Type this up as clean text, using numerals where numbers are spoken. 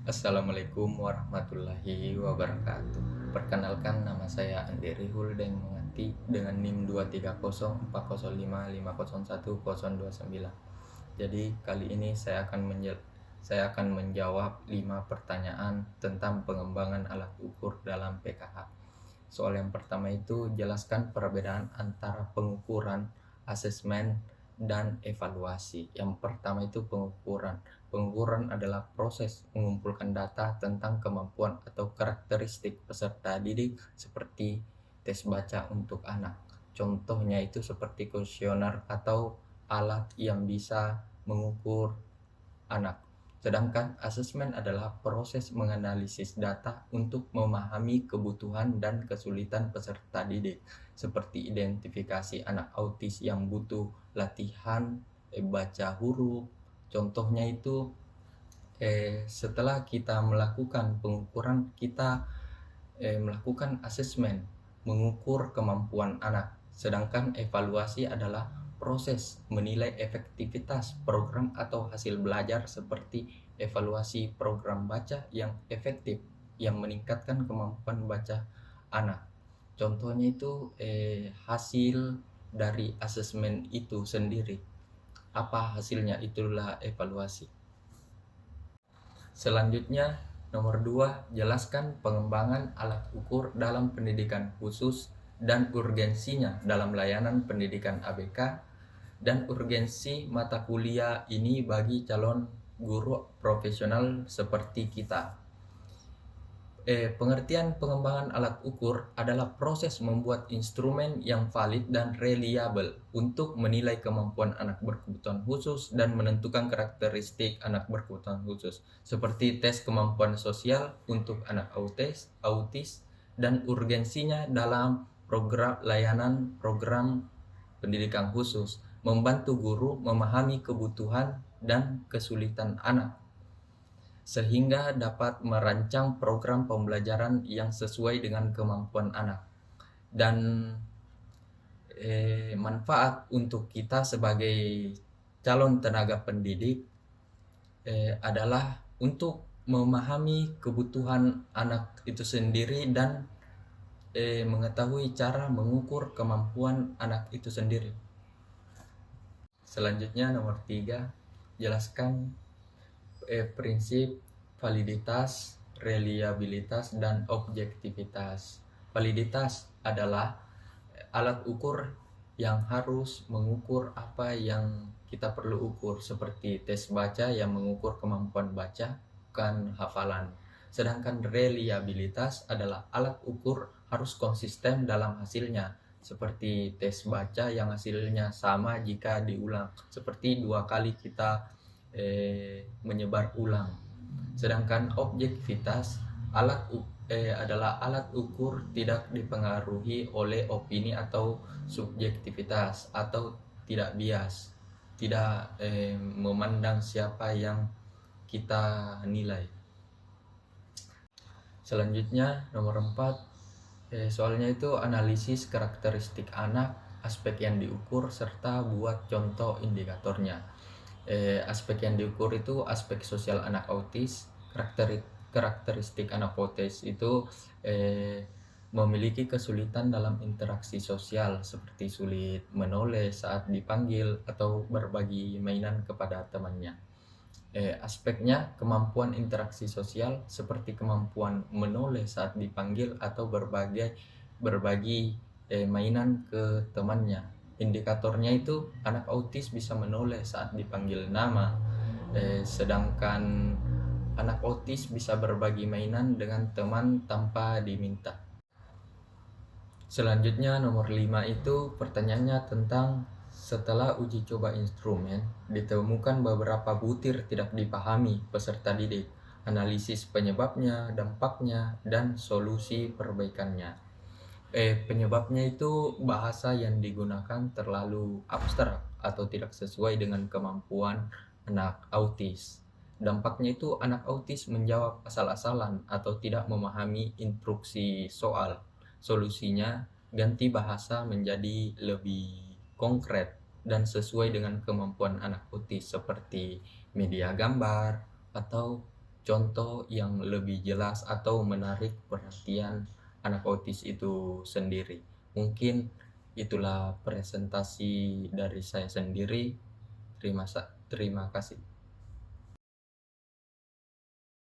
Assalamualaikum warahmatullahi wabarakatuh. Perkenalkan, nama saya Andi Rihul dan menganti dengan NIM 23040550129. Jadi kali ini saya akan menjawab 5 pertanyaan tentang pengembangan alat ukur dalam PKH. Soal yang pertama itu, jelaskan perbedaan antara pengukuran, asesmen, dan evaluasi. Yang pertama itu pengukuran. Pengukuran adalah proses mengumpulkan data tentang kemampuan atau karakteristik peserta didik seperti tes baca untuk anak. Contohnya itu seperti kuesioner atau alat yang bisa mengukur anak. Sedangkan asesmen adalah proses menganalisis data untuk memahami kebutuhan dan kesulitan peserta didik, seperti identifikasi anak autis yang butuh latihan baca huruf. Contohnya itu setelah kita melakukan pengukuran, kita melakukan asesmen, mengukur kemampuan anak. Sedangkan evaluasi adalah proses menilai efektivitas program atau hasil belajar seperti evaluasi program baca yang efektif yang meningkatkan kemampuan baca anak. Contohnya itu hasil dari asesmen itu sendiri. Apa hasilnya? Itulah evaluasi. Selanjutnya, nomor 2, jelaskan pengembangan alat ukur dalam pendidikan khusus dan urgensinya dalam layanan pendidikan ABK dan urgensi mata kuliah ini bagi calon guru profesional seperti kita. Pengertian pengembangan alat ukur adalah proses membuat instrumen yang valid dan reliable untuk menilai kemampuan anak berkebutuhan khusus dan menentukan karakteristik anak berkebutuhan khusus, seperti tes kemampuan sosial untuk anak autis dan urgensinya dalam program pendidikan khusus, membantu guru memahami kebutuhan dan kesulitan anak sehingga dapat merancang program pembelajaran yang sesuai dengan kemampuan anak. Dan manfaat untuk kita sebagai calon tenaga pendidik adalah untuk memahami kebutuhan anak itu sendiri dan mengetahui cara mengukur kemampuan anak itu sendiri. Selanjutnya nomor 3, jelaskan prinsip validitas, reliabilitas, dan objektivitas. Validitas adalah alat ukur yang harus mengukur apa yang kita perlu ukur, seperti tes baca yang mengukur kemampuan baca, bukan hafalan. Sedangkan reliabilitas adalah alat ukur harus konsisten dalam hasilnya, seperti tes baca yang hasilnya sama jika diulang, seperti 2 kali kita menyebar ulang. Sedangkan objektivitas adalah alat ukur tidak dipengaruhi oleh opini atau subjektivitas atau tidak bias, tidak memandang siapa yang kita nilai. Selanjutnya nomor 4, soalnya itu analisis karakteristik anak, aspek yang diukur, serta buat contoh indikatornya. Aspek yang diukur itu aspek sosial anak autis. Karakteristik anak autis itu memiliki kesulitan dalam interaksi sosial, seperti sulit menoleh saat dipanggil atau berbagi mainan kepada temannya. Aspeknya kemampuan interaksi sosial, seperti kemampuan menoleh saat dipanggil atau berbagi mainan ke temannya. Indikatornya itu anak autis bisa menoleh saat dipanggil nama, sedangkan anak autis bisa berbagi mainan dengan teman tanpa diminta. Selanjutnya nomor 5 itu pertanyaannya tentang setelah uji coba instrumen ditemukan beberapa butir tidak dipahami peserta didik, analisis penyebabnya, dampaknya, dan solusi perbaikannya. Penyebabnya itu bahasa yang digunakan terlalu abstrak atau tidak sesuai dengan kemampuan anak autis. Dampaknya itu anak autis menjawab asal-asalan atau tidak memahami instruksi soal. Solusinya, ganti bahasa menjadi lebih konkret dan sesuai dengan kemampuan anak autis, seperti media gambar atau contoh yang lebih jelas atau menarik perhatian anak autis itu sendiri. Mungkin itulah presentasi dari saya sendiri. Terima kasih.